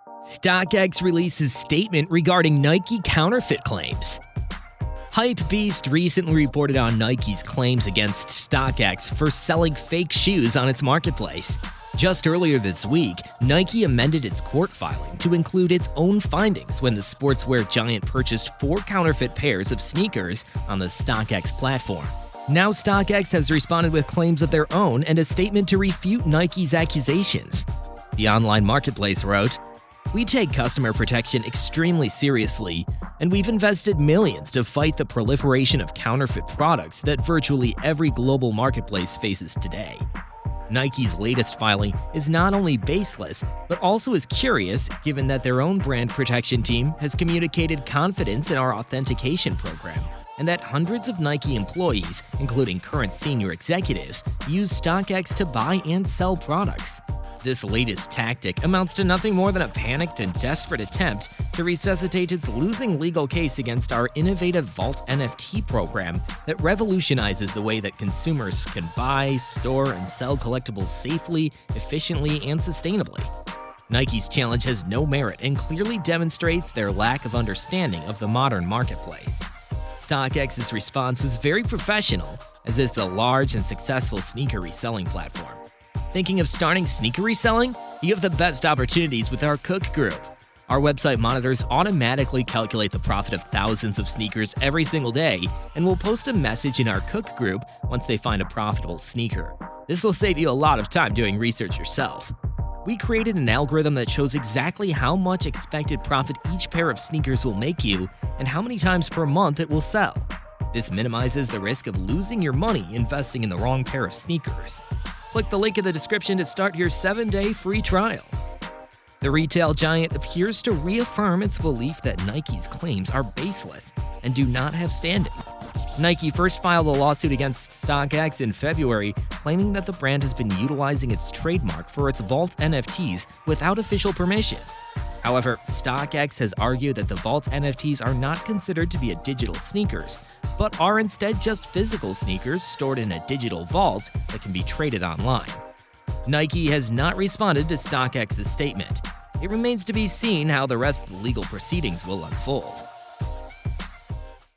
StockX releases statement regarding Nike counterfeit claims. Hypebeast recently reported on Nike's claims against StockX for selling fake shoes on its marketplace. Just earlier this week, Nike amended its court filing to include its own findings when the sportswear giant purchased 4 counterfeit pairs of sneakers on the StockX platform. Now StockX has responded with claims of their own and a statement to refute Nike's accusations. The online marketplace wrote, "We take customer protection extremely seriously, and we've invested millions to fight the proliferation of counterfeit products that virtually every global marketplace faces today." Nike's latest filing is not only baseless, but also is curious given that their own brand protection team has communicated confidence in our authentication program, and that hundreds of Nike employees, including current senior executives, use StockX to buy and sell products. This latest tactic amounts to nothing more than a panicked and desperate attempt to resuscitate its losing legal case against our innovative Vault NFT program that revolutionizes the way that consumers can buy, store, and sell collectibles safely, efficiently, and sustainably. Nike's challenge has no merit and clearly demonstrates their lack of understanding of the modern marketplace. StockX's response was very professional, as it's a large and successful sneaker reselling platform. Thinking of starting sneaker reselling? You have the best opportunities with our Cook Group. Our website monitors automatically calculate the profit of thousands of sneakers every single day, and will post a message in our Cook Group once they find a profitable sneaker. This will save you a lot of time doing research yourself. We created an algorithm that shows exactly how much expected profit each pair of sneakers will make you and how many times per month it will sell. This minimizes the risk of losing your money investing in the wrong pair of sneakers. Click the link in the description to start your 7-day free trial. The retail giant appears to reaffirm its belief that Nike's claims are baseless and do not have standing. Nike first filed a lawsuit against StockX in February, claiming that the brand has been utilizing its trademark for its Vault NFTs without official permission. However, StockX has argued that the Vault NFTs are not considered to be digital sneakers, but are instead just physical sneakers stored in a digital vault that can be traded online. Nike has not responded to StockX's statement. It remains to be seen how the rest of the legal proceedings will unfold.